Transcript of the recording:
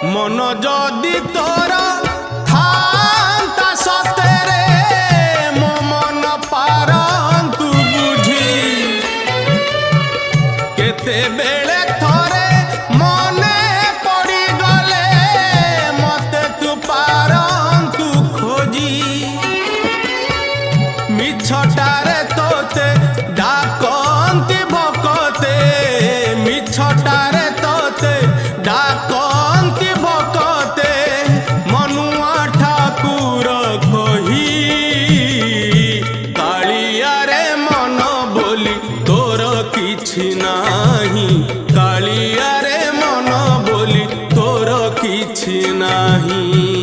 मन जदि तोर थांता सतेरे मो मन पारंतु बुझी केते बेले थोरे मने पड़ी गले मते तू पारंतु खोजी मिछटारे तोते डाकंती भकते मिछटारे तोते डाकंती भकते मनुआ ठाकुर कही कालिया रे मन बोली तोर किछि नाही कालिया रे मन बोली तोर किछि नाही।